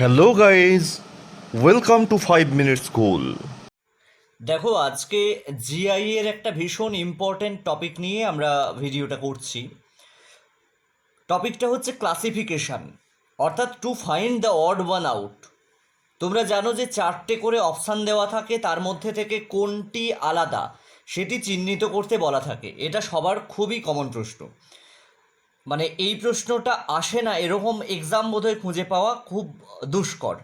Hello guys, welcome to 5 minute school. দেখো, আজকে GI এর একটা ভীষণ ইম্পর্ট্যান্ট টপিক নিয়ে আমরা ভিডিওটা করছি। টপিকটা হচ্ছে ক্লাসিফিকেশান, অর্থাৎ to find the odd one out. তোমরা জানো যে 4টে করে অপশান দেওয়া থাকে, তার মধ্যে থেকে কোনটি আলাদা সেটি চিহ্নিত করতে বলা থাকে। এটা সবার খুবই কমন প্রশ্ন, মানে এই প্রশ্নটা আসে না এরকম এক্সাম বোধহয় খুঁজে পাওয়া খুব দুষ্কর।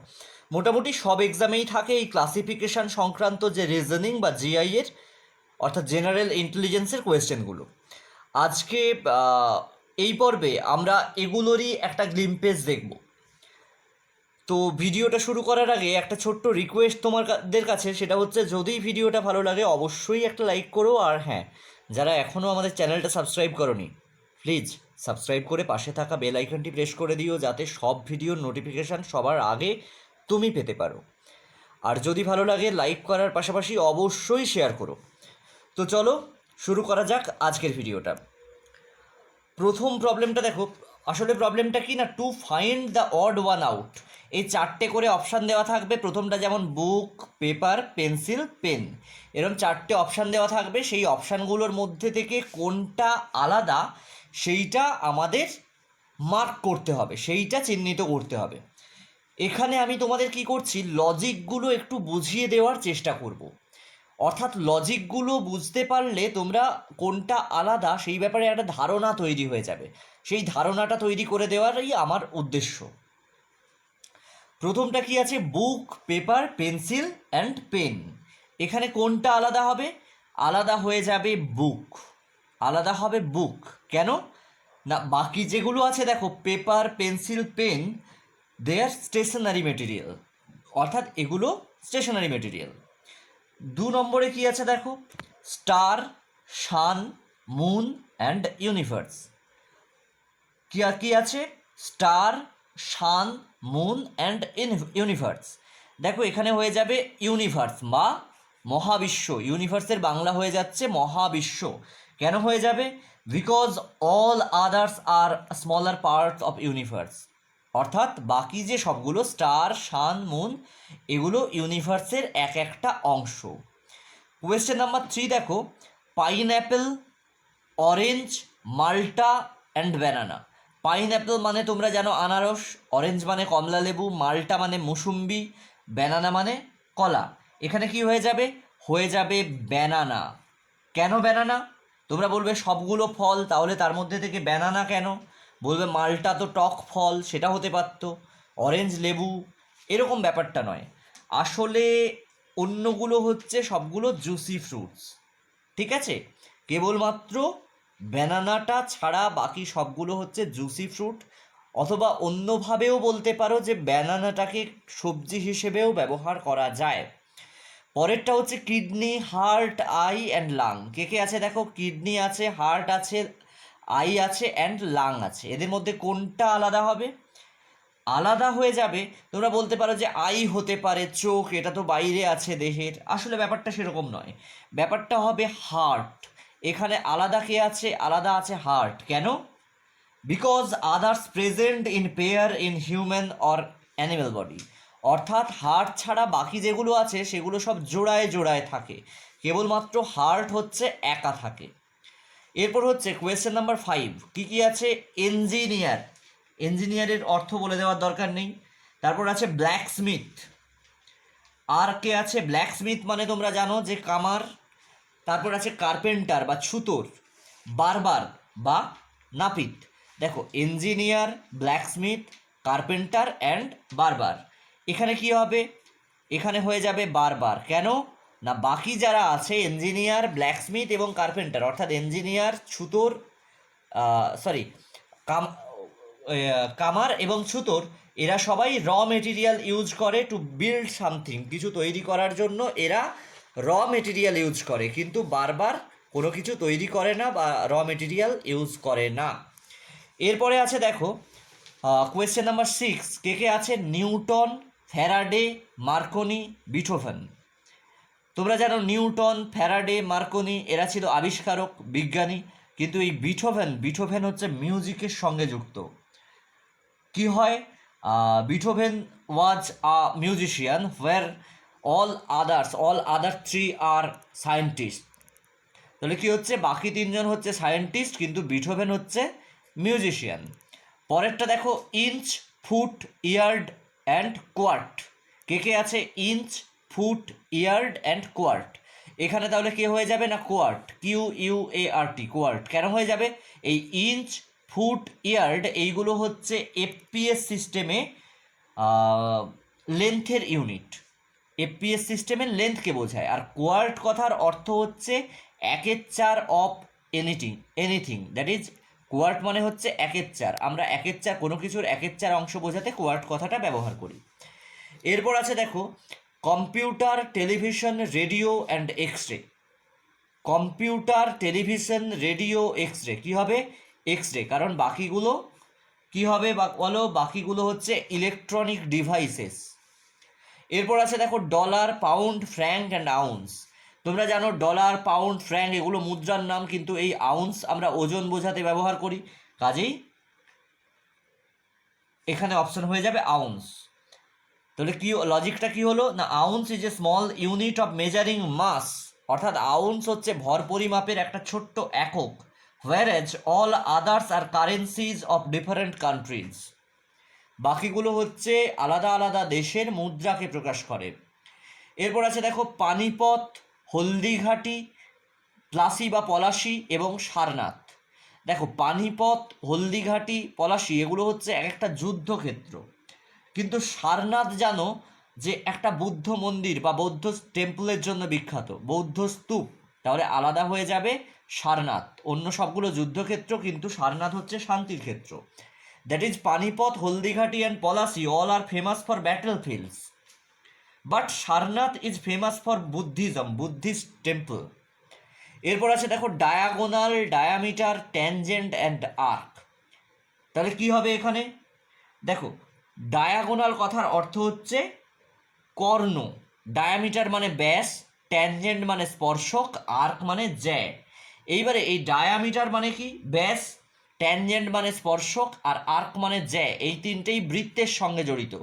মোটামুটি সব এক্সামেই থাকে এই ক্লাসিফিকেশান সংক্রান্ত যে রিজনিং বা জিআই এর, অর্থাৎ জেনারেল ইন্টেলিজেন্সের কোয়েশ্চেনগুলো। আজকে এই পর্বে আমরা এগুলোরই একটা গ্লিম্পেজ দেখব। তো ভিডিওটা শুরু করার আগে একটা ছোট্ট রিকোয়েস্ট তোমাদের কাছে, সেটা হচ্ছে যদি ভিডিওটা ভালো লাগে অবশ্যই একটা লাইক করো। আর হ্যাঁ, যারা এখনও আমাদের চ্যানেলটা সাবস্ক্রাইব করোনি, প্লিজ সাবস্ক্রাইব করে পাশে থাকা বেল আইকনটি প্রেস করে দিও, যাতে সব ভিডিওর নোটিফিকেশান সবার আগে তুমি পেতে পারো। আর যদি ভালো লাগে লাইক করার পাশাপাশি অবশ্যই শেয়ার করো। তো চলো শুরু করা যাক আজকের ভিডিওটা। প্রথম প্রবলেমটা দেখো, আসলে প্রবলেমটা কি না, to find the odd one out. এই 4টে করে অপশান দেওয়া থাকবে। প্রথমটা যেমন বুক, পেপার, পেন্সিল, পেন, এরকম 4টে অপশান দেওয়া থাকবে। সেই অপশানগুলোর মধ্যে থেকে কোনটা আলাদা সেইটা আমাদের মার্ক করতে হবে, সেইটা চিহ্নিত করতে হবে। এখানে আমি তোমাদের কি করছি, লজিকগুলো একটু বুঝিয়ে দেওয়ার চেষ্টা করব। অর্থাৎ লজিকগুলো বুঝতে পারলে তোমরা কোনটা আলাদা সেই ব্যাপারে একটা ধারণা তৈরি হয়ে যাবে। সেই ধারণাটা তৈরি করে দেওয়ারই আমার উদ্দেশ্য। প্রথমটা কি আছে, বুক, পেপার, পেন্সিল অ্যান্ড পেন। এখানে কোনটা আলাদা হবে? আলাদা হয়ে যাবে বুক, আলাদা হবে বুক। কেন না, বাকি যেগুলো আছে দেখো, paper, pencil, pen, they are stationery material, অর্থাৎ এগুলো স্টেশনারি মেটেরিয়াল। 2 নম্বরে কি আছে দেখো, star, sun, moon and universe. কি আর কি আছে, star, sun, moon and universe. দেখো এখানে হয়ে যাবে ইউনিভার্স বা মহাবিশ্ব। ইউনিভার্সের বাংলা হয়ে যাচ্ছে মহাবিশ্ব। কেন হয়ে যাবে? Because all others are smaller parts of universe. অর্থাৎ বাকি যে সবগুলো স্টার, সান, মুন, এগুলো ইউনিভার্সের এক একটা অংশ। কোয়েশ্চেন নাম্বার 3 দেখো, pineapple, orange, Malta and banana. Pineapple মানে তোমরা জানো আনারস, অরেঞ্জ মানে কমলা লেবু, মাল্টা মানে মুসুম্বি, ব্যানানা মানে কলা। এখানে কি হয়ে যাবে? হয়ে যাবে ব্যানানা। কেন ব্যানানা? তোমরা বলবে সবগুলো ফল, তাহলে তার মধ্যে থেকে ব্যানানা কেন? বলবে মালটা তো টক ফল, সেটা হতে পারত, অরেঞ্জ লেবু, এরকম ব্যাপারটা নয়। আসলে অন্যগুলো হচ্ছে সবগুলো জুসি ফ্রুটস, ঠিক আছে? কেবলমাত্র ব্যানানাটা ছাড়া বাকি সবগুলো হচ্ছে জুসি ফ্রুট। অথবা অন্যভাবেও বলতে পারো যে ব্যানানাটাকে সবজি হিসেবেও ব্যবহার করা যায়। পরেরটা হচ্ছে kidney, heart, eye and lung. কে কে আছে দেখো, কিডনি আছে, হার্ট আছে, আই আছে অ্যান্ড লাং আছে। এদের মধ্যে কোনটা আলাদা হবে? আলাদা হয়ে যাবে। তোমরা বলতে পারো যে আই হতে পারে চোখ, এটা তো বাইরে আছে দেহের। আসলে ব্যাপারটা সেরকম নয়, ব্যাপারটা হবে হার্ট। এখানে আলাদা কে আছে? আলাদা আছে হার্ট। কেন? Because others present in pair in human or animal body. অর্থাৎ হার্ট ছাড়া বাকি যেগুলো আছে সেগুলো সব জোড়ায় জোড়ায় থাকে, কেবলমাত্র হার্ট হচ্ছে একা থাকে। এরপর হচ্ছে কোয়েশ্চেন নাম্বার 5, কী কী আছে? ইঞ্জিনিয়ার, ইঞ্জিনিয়ারের অর্থ বলে দেওয়ার দরকার নেই। তারপর আছে ব্ল্যাকস্মিথ। আর কে আছে? ব্ল্যাকস্মিথ মানে তোমরা জানো যে কামার। তারপর আছে কার্পেন্টার বা ছুতোর, বারবার বা নাপিত। দেখো ইঞ্জিনিয়ার, ব্ল্যাকস্মিথ, কার্পেন্টার অ্যান্ড বারবার। এখানে কি হবে? এখানে হয়ে যাবে বারবার। কেন না, বাকি যারা আছে ইঞ্জিনিয়ার, ব্ল্যাকস্মিথ এবং কার্পেন্টার, অর্থাৎ ইঞ্জিনিয়ার, ছুতোর, সরি, কাম কামার এবং ছুতোর, এরা সবাই র মেটেরিয়াল ইউজ করে টু বিল্ড সামথিং। কিছু তৈরি করার জন্য এরা র মেটেরিয়াল ইউজ করে, কিন্তু বারবার কোনো কিছু তৈরি করে না বা র মেটেরিয়াল ইউজ করে না। এরপরে আছে দেখো কোয়েশ্চেন নাম্বার 6, কে কে আছে? Newton, Faraday, Marconi, Beethoven. তোমরা জানো নিউটন, ফ্যারাডে, মার্কনি এরা ছিল আবিষ্কারক, বিজ্ঞানী। কিন্তু এই বিথোফেন হচ্ছে মিউজিকের সঙ্গে যুক্ত। কি হয়? বিথোভেন ওয়াজ আ মিউজিশিয়ান হোয়ার all other three আর সায়েন্টিস্ট। তাহলে কি হচ্ছে, বাকি তিনজন হচ্ছে সায়েন্টিস্ট কিন্তু বিথোভেন হচ্ছে মিউজিশিয়ান। পরেরটা দেখো, inch, foot, yard and quart. কে কে আছে? Inch, foot, yard and quart. এখানে তাহলে কে হয়ে যাবে না কোয়ার্ট, QUART, কোয়ার্ট। কেন হয়ে যাবে? এই ইঞ্চ, ফুট, ইয়ার্ড এইগুলো হচ্ছে FPS সিস্টেমে লেন্থের ইউনিট। FPS সিস্টেমের লেন্থকে বোঝায়। আর কোয়ার্ট কথার অর্থ হচ্ছে 1/4 of anything that is quart মানে হচ্ছে 1/4। আমরা 1/4 কোনো কিছুর 1/4 অংশ বোঝাতে কোয়ার্ট কথাটা ব্যবহার করি। এরপর আছে দেখো, computer, television, radio and x-ray. Computer, television, radio, x-ray. কী হবে? এক্স-রে, কারণ বাকিগুলো কী হবে বলো? বাকিগুলো হচ্ছে ইলেকট্রনিক ডিভাইসেস। এরপর আছে দেখো, dollar, pound, franc and ounce. তোমরা জানো ডলার, পাউন্ড, ফ্র্যাঙ্ক এগুলো মুদ্রার নাম, কিন্তু এই আউন্স আমরা ওজন বোঝাতে ব্যবহার করি, কাজেই এখানে অপশন হয়ে যাবে আউন্স। তাহলে কি লজিকটা কি হলো না, ounce is a small unit of measuring mass, অর্থাৎ আউন্স হচ্ছে ভর পরিমাপের একটা ছোট্ট একক। whereas all others are currencies of different countries. বাকিগুলো হচ্ছে আলাদা আলাদা দেশের মুদ্রাকে প্রকাশ করে। এরপর আছে দেখো, পানিপথ, হলদিঘাটি, প্লাসি বা পলাশি এবং সারনাথ। দেখো পানিপথ, হলদিঘাটি, পলাশি এগুলো হচ্ছে এক একটা যুদ্ধক্ষেত্র, কিন্তু সারনাথ জানো যে একটা বুদ্ধ মন্দির বা বৌদ্ধ টেম্পলের জন্য বিখ্যাত, বৌদ্ধ স্তূপ। তাহলে আলাদা হয়ে যাবে সারনাথ। অন্য সবগুলো যুদ্ধক্ষেত্র, কিন্তু সারনাথ হচ্ছে শান্তির ক্ষেত্র। That is Panipat, Haldighati and Plassey all are famous for battle fields, but Sarnath is famous for Buddhist temple. এরপর আছে দেখো, diagonal, diameter, tangent and arc. তাহলে কি হবে এখানে? দেখো ডায়াগোনাল কথার অর্থ হচ্ছে কর্ণ, ডায়ামিটার মানে ব্যাস, ট্যানজেন্ট মানে স্পর্শক, আর্ক মানে জ্যা। এইবারে এই ডায়ামিটার মানে কি? ব্যাস, ট্যানজেন্ট মানে স্পর্শক, আর আর্ক মানে জ্যা। এই তিনটেই বৃত্তের সঙ্গে জড়িত,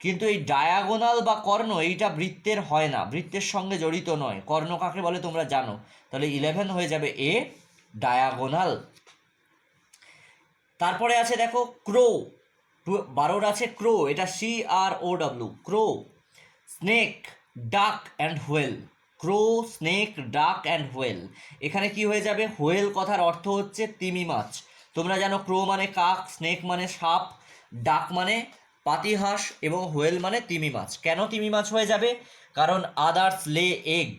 কিন্তু এই ডায়াগোনাল বা কর্ণ এইটা বৃত্তের হয় না, বৃত্তের সঙ্গে জড়িত নয়। কর্ণ কাকে বলে তোমরা জানো। তাহলে 11 হয়ে যাবে এ, ডায়াগোনাল। তারপরে আছে দেখো, ক্রো, 12 আছে ক্রো, এটা CROW, ক্রো। স্নেক, ডাক অ্যান্ড হোয়েল। ক্রো, স্নেক, ডাক অ্যান্ড হোয়েল। এখানে কি হয়ে যাবে? হোয়েল কথার অর্থ হচ্ছে তিমি মাছ। তোমরা জানো ক্রো মানে কাক, স্নেক মানে সাপ, ডাক মানে পাতিহাঁস এবং হোয়েল মানে তিমি মাছ। কেন তিমি মাছ হয়ে যাবে? কারণ আদার্স লে এগ।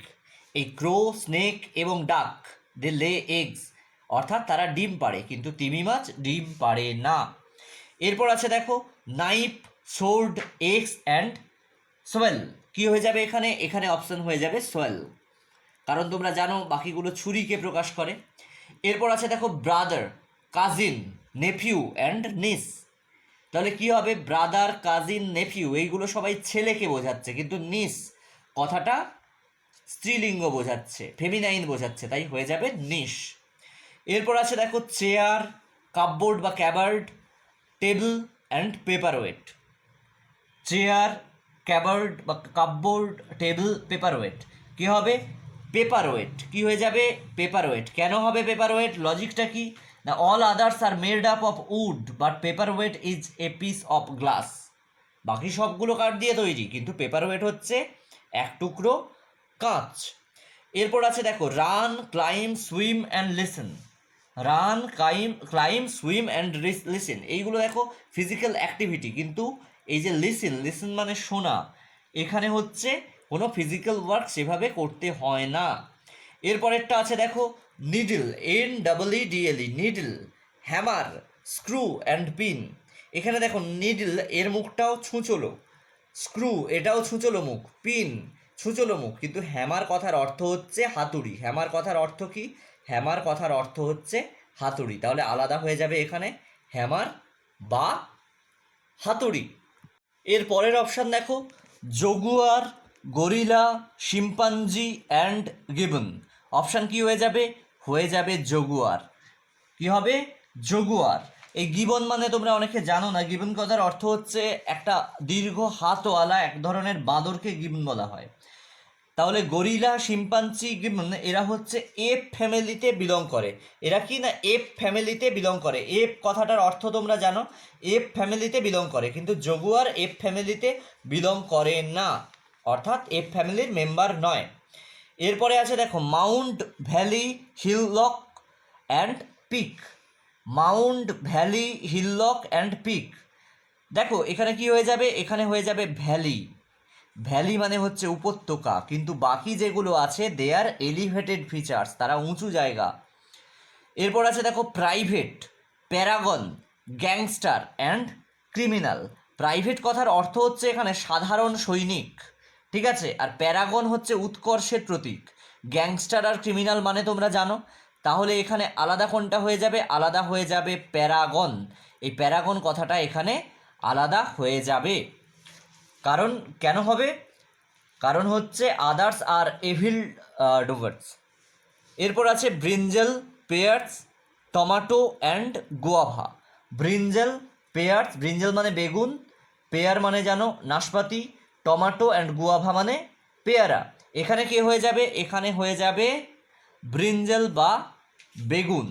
এই ক্রো, স্নেক এবং ডাক দে লে এগস, অর্থাৎ তারা ডিম পাড়ে, কিন্তু তিমি মাছ ডিম পাড়ে না। এরপর আছে দেখো, knife, sword, x and Soyel. কি হয়ে যাবে এখানে? এখানে অপশন হয়ে যাবে সোয়েল, কারণ তোমরা জানো বাকিগুলো ছুরিকে প্রকাশ করে। এরপর আছে দেখো, ব্রাদার, কাজিন, নেফিউ অ্যান্ড নিস। তাহলে কি হবে? ব্রাদার, কাজিন, নেফিউ এইগুলো সবাই ছেলেকে বোঝাচ্ছে, কিন্তু নিস কথাটা স্ত্রীলিঙ্গ বোঝাচ্ছে, ফেমিনাইন বোঝাচ্ছে, তাই হয়ে যাবে নিস। এরপর আছে দেখো, চেয়ার, কাপবোর্ড বা ক্যাবার্ড, টেবিল অ্যান্ড পেপারওয়েট। চেয়ার, ক্যাবার্ড বা কাপবোর্ড, টেবিল, পেপারওয়েট। কী হবে? পেপারওয়েট। কি হয়ে যাবে? পেপারওয়েট। কেন হবে পেপারওয়েট? লজিকটা কি না, all others are made up of wood but paperweight is a piece of glass. বাকি সবগুলো কাঠ দিয়ে তৈরি, কিন্তু পেপারওয়েট হচ্ছে এক টুকরো কাঁচ। এরপর আছে দেখো, run, claim, swim and listen. Run, claim, swim and listen এইগুলো দেখো ফিজিক্যাল অ্যাক্টিভিটি, কিন্তু এই যে লিসেন মানে শোনা, এখানে হচ্ছে কোনো ফিজিক্যাল ওয়ার্ক সেভাবে করতে হয় না। এরপরেরটা আছে দেখো, needle, NEEDLE, needle, hammer, screw and pin. এখানে দেখো নিডল এর মুখটাও ছুঁচলো, স্ক্রু এটাও ছুঁচলো মুখ, পিন ছুঁচলো মুখ, কিন্তু হ্যামার কথার অর্থ হচ্ছে হাতুড়ি। হ্যামার কথার অর্থ কি? হ্যামার কথার অর্থ হচ্ছে হাতুড়ি। তাহলে আলাদা হয়ে যাবে এখানে হ্যামার বা হাতুড়ি। এর পরের অপশান দেখো, jaguar, gorilla, chimpanzee and gibbon. Option কি হয়ে যাবে? হয়ে যাবে জগুয়ার। কি হবে? জগুয়ার। এই গিবন মানে তোমরা অনেকে জানো না, গিবন কথার অর্থ হচ্ছে একটা দীর্ঘ হাতওয়ালা এক ধরনের বাঁদরকে গিবন বলা হয়। তাহলে গরিলা, শিম্পাঞ্জি, গিবন এরা হচ্ছে এপ ফ্যামিলিতে বিলং করে। এরা কি না এপ ফ্যামিলিতে বিলং করে। এপ কথাটার অর্থ তোমরা জানো, এপ ফ্যামিলিতে বিলং করে, কিন্তু জগুয়ার এপ ফ্যামিলিতে বিলং করে না, অর্থাৎ এপ ফ্যামিলির মেম্বার নয়। এরপরে আছে দেখো mount valley, hillock and peak. Mount valley, hillock and peak. দেখো এখানে কি হয়ে যাবে, এখানে হয়ে যাবে ভ্যালি। ভ্যালি মানে হচ্ছে উপত্যকা, কিন্তু বাকি যেগুলো আছে দে আর এলিভেটেড ফিচার্স, তারা উঁচু জায়গা। এরপর আছে দেখো private, Paragon, gangster and criminal. Private কথার অর্থ হচ্ছে এখানে সাধারণ সৈনিক, ঠিক আছে, আর প্যারাগন হচ্ছে উৎকর্ষের প্রতীক। গ্যাংস্টার আর ক্রিমিনাল মানে তোমরা জানো। তাহলে এখানে আলাদা কোনটা হয়ে যাবে, আলাদা হয়ে যাবে প্যারাগন। এই প্যারাগন কথাটা এখানে আলাদা হয়ে যাবে। কারণ কেন হবে, কারণ হচ্ছে আদার্স আর এভিল ডুভার্স। এরপর আছে brinjal, pairs, tomato and guava. Brinjal, pairs, brinjal মানে বেগুন, পেয়ার মানে জানো নাশপাতি, টমাটো অ্যান্ড গুয়াভা মানে পেয়ারা। এখানে কে হয়ে যাবে, এখানে হয়ে যাবে ব্রিঞ্জেল বা বেগুন।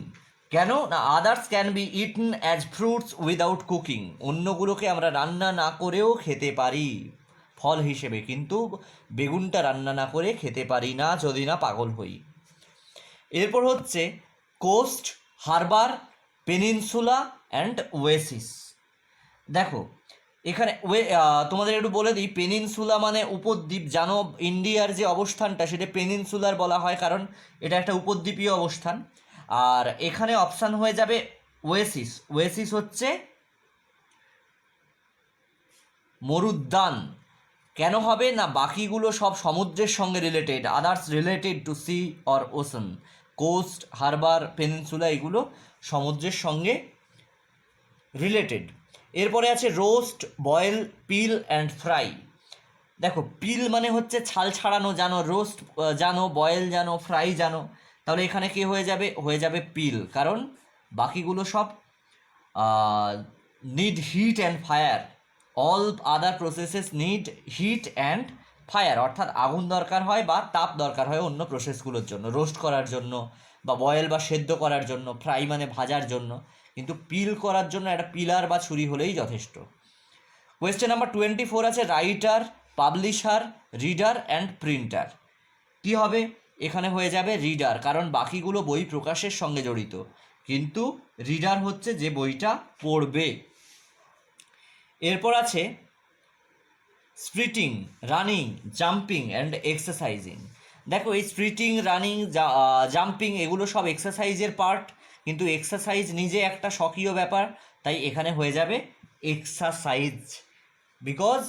কেন না others can be eaten as fruits without cooking. অন্যগুলোকে আমরা রান্না না করেও খেতে পারি ফল হিসেবে, কিন্তু বেগুনটা রান্না না করে খেতে পারি না যদি না পাগল হই। এরপর হচ্ছে coast, harbour, peninsula and oasis. দেখো এখানে তোমাদের একটু বলে দিই, পেনিনসুলা মানে উপদ্বীপ। জানো ইন্ডিয়ার যে অবস্থানটা সেটা পেনিনসুলার বলা হয়, কারণ এটা একটা উপদ্বীপীয় অবস্থান। আর এখানে অপশান হয়ে যাবে ওয়েসিস। ওয়েসিস হচ্ছে মরুদ্যান। কেন হবে না বাকিগুলো সব সমুদ্রের সঙ্গে related, others related to sea or ocean. Coast, harbour, peninsula এগুলো সমুদ্রের সঙ্গে রিলেটেড। এরপরে আছে roast, boil, peel and fry. দেখো পিল মানে হচ্ছে ছাল ছাড়ানো জানো, রোস্ট জানো, বয়েল জানো, ফ্রাই জানো। তাহলে এখানে কি হয়ে যাবে, হয়ে যাবে পিল, কারণ বাকিগুলো সব need heat and fire. All other processes need heat and fire, অর্থাৎ আগুন দরকার হয় বা তাপ দরকার হয় অন্য প্রসেসগুলোর জন্য, রোস্ট করার জন্য বা বয়েল বা সেদ্ধ করার জন্য, ফ্রাই মানে ভাজার জন্য, কিন্তু পিল করার জন্য একটা পিলার বা ছুরি হলেই যথেষ্ট। কোয়েশ্চেন নাম্বার 24 আছে writer, publisher, reader and printer. কী হবে, এখানে হয়ে যাবে রিডার, কারণ বাকিগুলো বই প্রকাশের সঙ্গে জড়িত, কিন্তু রিডার হচ্ছে যে বইটা পড়বে। এরপর আছে স্প্রিটিং, রানিং, জাম্পিং অ্যান্ড এক্সারসাইজিং। দেখো এই স্প্রিটিং, রানিং, জাম্পিং এগুলো সব এক্সারসাইজের পার্ট, কিন্তু এক্সারসাইজ নিজে একটা স্বকীয় ব্যাপার, তাই এখানে হয়ে যাবে exercise, because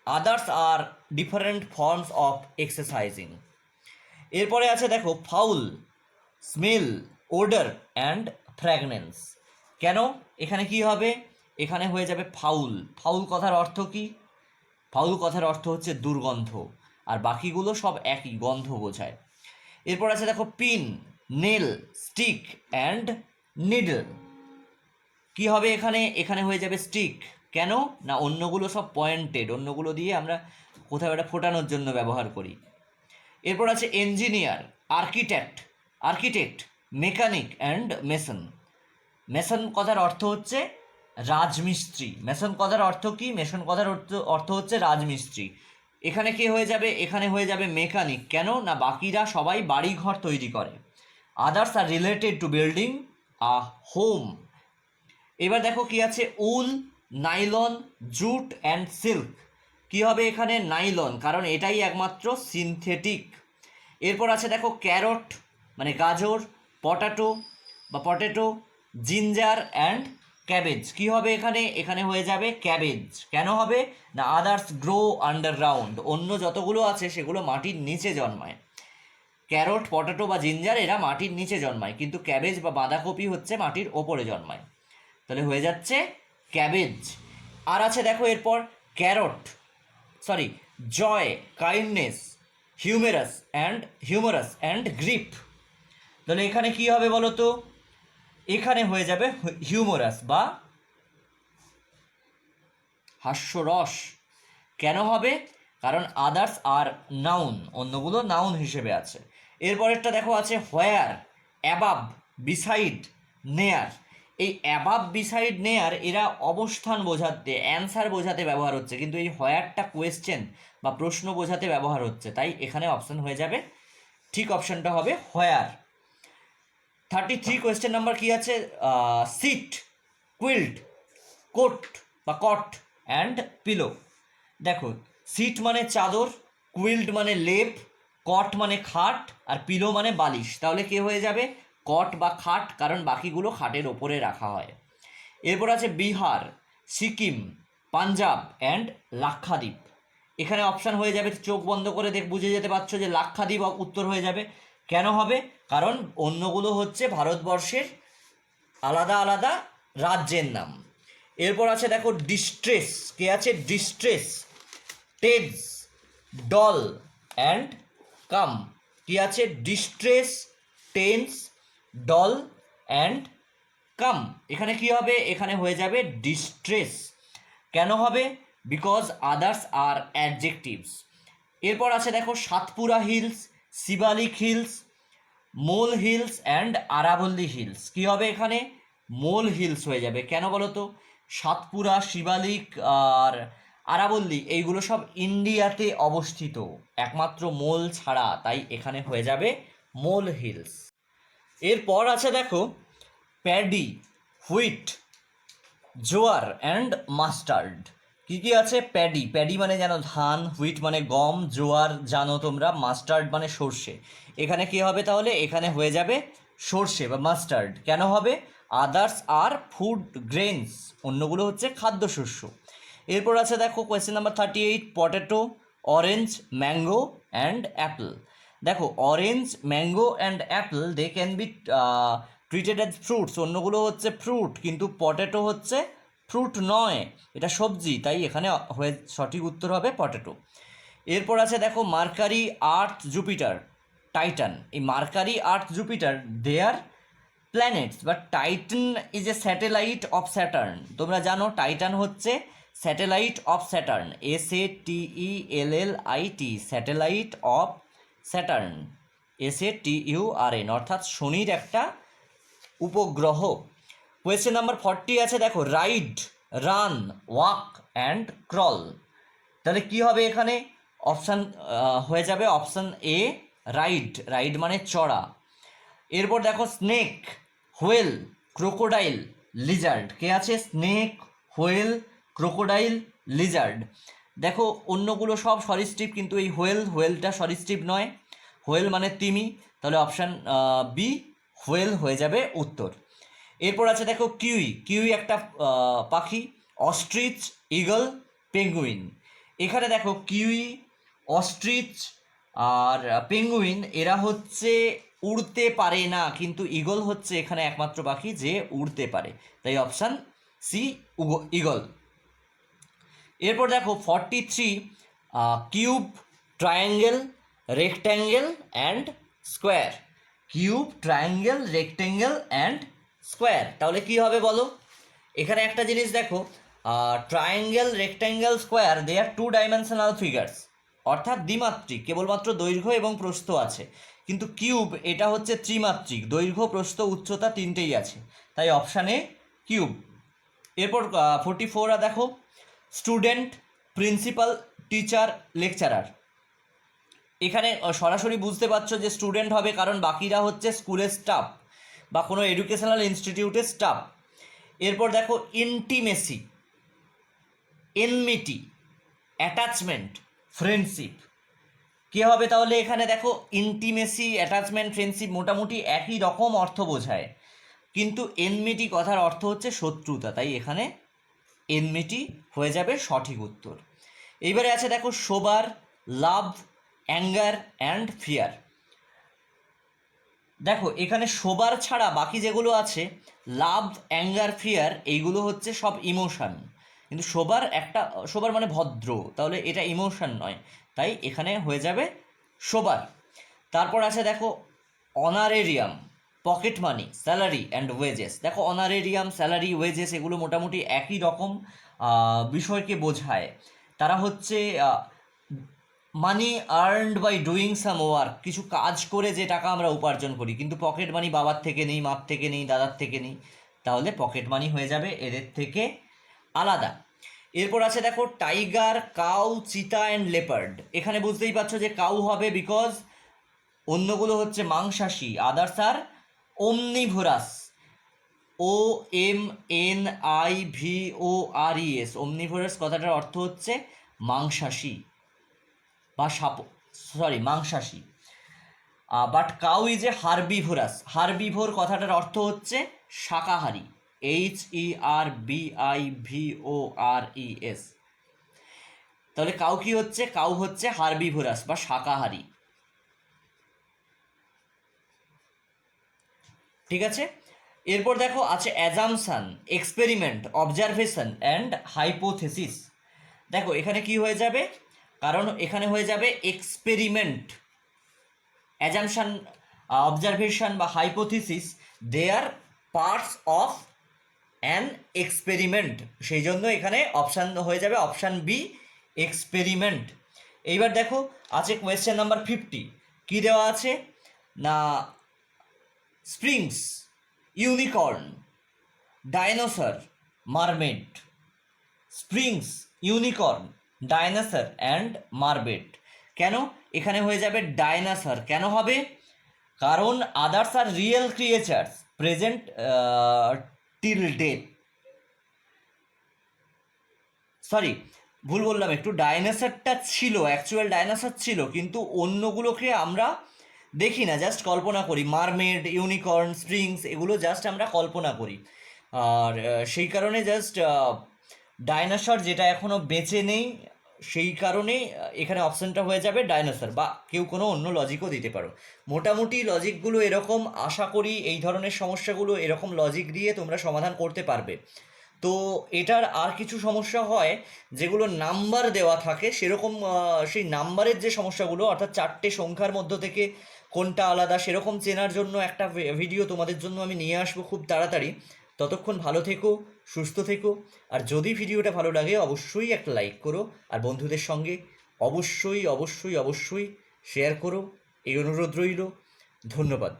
others are different forms of exercising. এরপরে আছে দেখো foul, smell, odour and fragrance. কেন এখানে কি হবে, এখানে হয়ে যাবে ফাউল। ফাউল কথার অর্থ কি, ফাউল কথার অর্থ হচ্ছে দুর্গন্ধ, আর বাকিগুলো সব একই, গন্ধ বোঝায়। এরপর আছে দেখো pin, nail, stick and needle. কি হবে এখানে, এখানে হয়ে যাবে স্টিক। কেন না অন্যগুলো সব পয়েন্টেড, অন্যগুলো দিয়ে আমরা কোথাও একটা ফোটানোর জন্য ব্যবহার করি। এরপর আছে engineer, architect, architect, mechanic and Mason. Mason কথার অর্থ হচ্ছে রাজমিস্ত্রি। মেসন কথার অর্থ কি, মেসন কথার অর্থ হচ্ছে রাজমিস্ত্রি। এখানে কে হয়ে যাবে, এখানে হয়ে যাবে মেকানিক। কেন না বাকিরা সবাই বাড়ি ঘর তৈরি করে। Others are related to building a home. এবার দেখো কি আছে wool, nylon, jute and silk. কি হবে এখানে নাইলন, কারণ এটাই একমাত্র সিনথেটিক। এরপর আছে দেখো ক্যারট মানে গাজর, পটাটো বা পটেটো, জিঞ্জার অ্যান্ড ক্যাবেজ। কি হবে এখানে, এখানে হয়ে যাবে ক্যাবেজ। কেন হবে না আদার্স গ্রো আন্ডারগ্রাউন্ড, অন্য যতগুলো আছে সেগুলো মাটির নিচে জন্মায়। ক্যারট, পটাটো বা জিঞ্জার এরা মাটির নিচে জন্মায়, কিন্তু ক্যাবেজ বা বাঁধাকপি হচ্ছে মাটির ওপরে জন্মায়। তাহলে হয়ে যাচ্ছে ক্যাবেজ। আর আছে দেখো এরপর carrot, sorry, joy, kindness, humorous and grip. তাহলে এখানে কি হবে বলো তো, এখানে হয়ে যাবে হিউমোরাস বা হাস্যরস। কেন হবে? কারণ আদার্স আর নাউন, অন্যগুলো নাউন হিসেবে আছে। এরপরেরটা দেখো আছে হোয়ার, অ্যাবাব, বিসাইড, নেয়ার। এই অ্যাবাব, বিসাইড, নেয়ার এরা অবস্থান বোঝাতে, অ্যান্সার বোঝাতে ব্যবহার হচ্ছে, কিন্তু এই হোয়ারটা কোয়েশ্চেন বা প্রশ্ন বোঝাতে ব্যবহার হচ্ছে, তাই এখানে অপশান হয়ে যাবে, ঠিক অপশানটা হবে হোয়ার। 33 কোয়েশ্চেন নাম্বার কি আছে? সিট, কুইল্ট, কোট বা কট অ্যান্ড পিলো। দেখো, সিট মানে চাদর, কুইল্ট মানে লেপ, কট মানে খাট, আর পিলো মানে বালিশ। তাহলে কে হয়ে যাবে? কট বা খাট, কারণ বাকিগুলো খাটের ওপরে রাখা হয়। এরপর আছে বিহার, সিকিম, পাঞ্জাব অ্যান্ড লাক্ষাদ্বীপ। এখানে অপশান হয়ে যাবে, চোখ বন্ধ করে বুঝে যেতে পারছো যে লাক্ষাদ্বীপ উত্তর হয়ে যাবে। কেন হবে? কারণ অন্যগুলো হচ্ছে ভারতবর্ষের আলাদা আলাদা রাজ্যের নাম। এরপর আছে দেখো ডিস্ট্রেস, কে আছে? Distress, tense, dull and calm. কি আছে? Distress, tense, dull and calm. এখানে কি হবে? এখানে হয়ে যাবে ডিস্ট্রেস। কেন হবে? Because others are adjectives. এরপর আছে দেখো Satpura hills, Shivalik hills, mole hills and আরাবল্লী হিলস। কি হবে এখানে? মোল হিলস হয়ে যাবে। কেন বলো তো? সাতপুরা, শিবালিক আর আরাবল্লী এইগুলো সব ইন্ডিয়াতে অবস্থিত, একমাত্র মোল ছাড়া, তাই এখানে হয়ে যাবে মোল হিলস। এরপর আছে দেখো প্যাডি, হুইট, জোয়ার অ্যান্ড মাস্টার্ড। কী কী আছে? প্যাডি, প্যাডি মানে জানো ধান, হুইট মানে গম, জোয়ার জানো তোমরা, মাস্টার্ড মানে সর্ষে। এখানে কি হবে তাহলে? এখানে হয়ে যাবে সর্ষে বা মাস্টার্ড। কেন হবে? আদার্স আর ফুড গ্রেনস, অন্যগুলো হচ্ছে খাদ্যশস্য। এরপর আছে দেখো question number 38, potato, orange, mango and apple. দেখো orange, mango and apple they can be treated as fruits, অন্যগুলো হচ্ছে ফ্রুট, কিন্তু পটেটো হচ্ছে ফ্রুট নয়, এটা সবজি, তাই এখানে হয়ে সঠিক উত্তর হবে পটেটো। এরপর আছে দেখো মার্কারি, আর্থ, জুপিটার, টাইটান। এই Mercury, Earth, Jupiter they are planets, but Titan is a satellite of Saturn. তোমরা জানো টাইটান হচ্ছে satellite of Saturn, SATELLIT, satellite of Saturn, SATURN, অর্থাৎ শনির একটা উপগ্রহ। কোয়েশ্চেন নাম্বার 40 আছে দেখো ride, run, walk and crawl. তাহলে কি হবে এখানে? অপশান হয়ে যাবে অপশান এ, রাইড, রাইড মানে চড়া। এরপর দেখো স্নেক, হোয়েল, ক্রোকোডাইল, লিজার্ড। কে আছে? Snake, whale, crocodile, lizard. দেখো অন্যগুলো সব সরীসৃপ, কিন্তু এই হোয়েলটা সরীসৃপ নয়, হোয়েল মানে তিমি, তাহলে অপশান বি, হোয়েল হয়ে যাবে উত্তর। এরপর আছে দেখো কিউই, কিউই একটা পাখি, অস্ট্রিচ, ঈগল, পেঙ্গুইন। এখানে দেখো কিউই, অস্ট্রিচ আর পেঙ্গুইন এরা হচ্ছে উড়তে পারে না, কিন্তু ঈগল হচ্ছে এখানে একমাত্র পাখি যে উড়তে পারে, তাই অপশান সি, ঈগল। এরপর দেখো 43, cube, triangle, rectangle and square. Cube, triangle, rectangle and square. তাহলে কি হবে বলো? এখানে একটা জিনিস দেখো, ট্রায়াঙ্গেল, রেক্ট্যাঙ্গেল, স্কোয়ার দে আর 2 ডাইমেনশনাল ফিগার্স, অর্থাৎ দ্বিমাত্রিক, কেবলমাত্র দৈর্ঘ্য এবং প্রস্থ আছে। কিন্তু কিউব এটা হচ্ছে ত্রিমাত্রিক, দৈর্ঘ্য, প্রস্থ, উচ্চতা তিনটেই আছে, তাই অপশানে কিউব। এরপর 44 দেখো স্টুডেন্ট, প্রিন্সিপাল, টিচার, লেকচারার। এখানে সরাসরি বুঝতে পারছো যে স্টুডেন্ট হবে, কারণ বাকিরা হচ্ছে স্কুলের স্টাফ বা কোনো এডুকেশনাল ইনস্টিটিউটের স্টাফ। এরপর দেখো ইন্টিমেসি, এনমিটি, অ্যাটাচমেন্ট, ফ্রেন্ডশিপ। কী হবে তাহলে? এখানে দেখো ইন্টিমেসি, অ্যাটাচমেন্ট, ফ্রেন্ডশিপ মোটামুটি একই রকম অর্থ বোঝায়, কিন্তু এনমিটি কথার অর্থ হচ্ছে শত্রুতা, তাই এখানে এনমিটি হয়ে যাবে সঠিক উত্তর। এইবারে আছে দেখো সোবার, লাভ, অ্যাঙ্গার অ্যান্ড ফিয়ার। দেখো এখানে সোবার ছাড়া বাকি যেগুলো আছে, লাভ, অ্যাঙ্গার, ফিয়ার, এইগুলো হচ্ছে সব ইমোশান, কিন্তু সোবার মানে ভদ্র, তাহলে এটা ইমোশান নয়, তাই এখানে হয়ে যাবে সোবার। তারপর আছে দেখো honorarium, pocket money, salary and wages. দেখো অনারেরিয়াম, স্যালারি, ওয়েজেস এগুলো মোটামুটি একই রকম বিষয়কে বোঝায়। তারা হচ্ছে money earned by doing some work, কিছু কাজ করে যে টাকা আমরা উপার্জন করি। কিন্তু পকেট মানি বাবার থেকে নেই, মার থেকে নেই, দাদার থেকে নেই, তাহলে পকেট মানি হয়ে যাবে এদের থেকে আলাদা। এরপর আছে দেখো টাইগার, কাউ, চিতা অ্যান্ড লেপার্ড। এখানে বুঝতেই পারছো যে কাউ হবে বিকজ অন্যগুলো হচ্ছে মাংসাশী, আদার্স আর ওমনিভোরাস। OMNIVORES, ওমনিভোরাস কথাটার অর্থ হচ্ছে মাংসাশী বা মাংসাশী। But cow is a herbivorous. Herbivore কথাটার অর্থ হচ্ছে শাকাহারী, HERBIVORES। তাহলে কাউ কি হচ্ছে? কাউ হচ্ছে হার্বিভোরাস বা শাকাহারী। ঠিক আছে, এরপর দেখো আছে assumption, experiment, observation and hypothesis. দেখো এখানে কি হয়ে যাবে, কারণ এখানে হয়ে যাবে এক্সপেরিমেন্ট, অ্যাজামশন, অবজারভেশন বা hypothesis, they are parts of an experiment. সেই জন্য এখানে অপশান হয়ে যাবে অপশান বি, এক্সপেরিমেন্ট। এইবার দেখো আছে কোয়েশ্চেন নাম্বার 50। কী দেওয়া আছে না, springs, unicorn, dinosaur, mermaid. Springs, unicorn, dinosaur and mermaid. কেন এখানে হয়ে যাবে ডাইনোসর? কেন হবে? কারণ others are real creatures present till death. Sorry, ভুল বললাম একটু, ডাইনোসরটা ছিল, অ্যাকচুয়াল ডাইনোসর ছিল, কিন্তু অন্যগুলোকে আমরা দেখি না, জাস্ট কল্পনা করি। মারমেড, ইউনিকর্ন, স্প্রিংস এগুলো জাস্ট আমরা কল্পনা করি। আর সেই কারণে জাস্ট ডাইনোসর যেটা এখনও বেঁচে নেই, সেই কারণে এখানে অপশানটা হয়ে যাবে ডাইনোসর, বা কেউ কোনো অন্য লজিকও দিতে পারো। মোটামুটি লজিকগুলো এরকম, আশা করি এই ধরনের সমস্যাগুলো এরকম লজিক দিয়ে তোমরা সমাধান করতে পারবে। তো এটার আর কিছু সমস্যা হয় যেগুলো নাম্বার দেওয়া থাকে, সেরকম সেই নাম্বারের যে সমস্যাগুলো, অর্থাৎ 4টে সংখ্যার মধ্য থেকে কোনটা আলাদা সেরকম চেনার জন্য একটা ভিডিও তোমাদের জন্য আমি নিয়ে আসবো খুব তাড়াতাড়ি। ততক্ষণ ভালো থেকো, সুস্থ থেকো। আর যদি ভিডিওটা ভালো লাগে অবশ্যই একটা লাইক করো, আর বন্ধুদের সঙ্গে অবশ্যই অবশ্যই অবশ্যই শেয়ার করো, এই অনুরোধ রইল। ধন্যবাদ।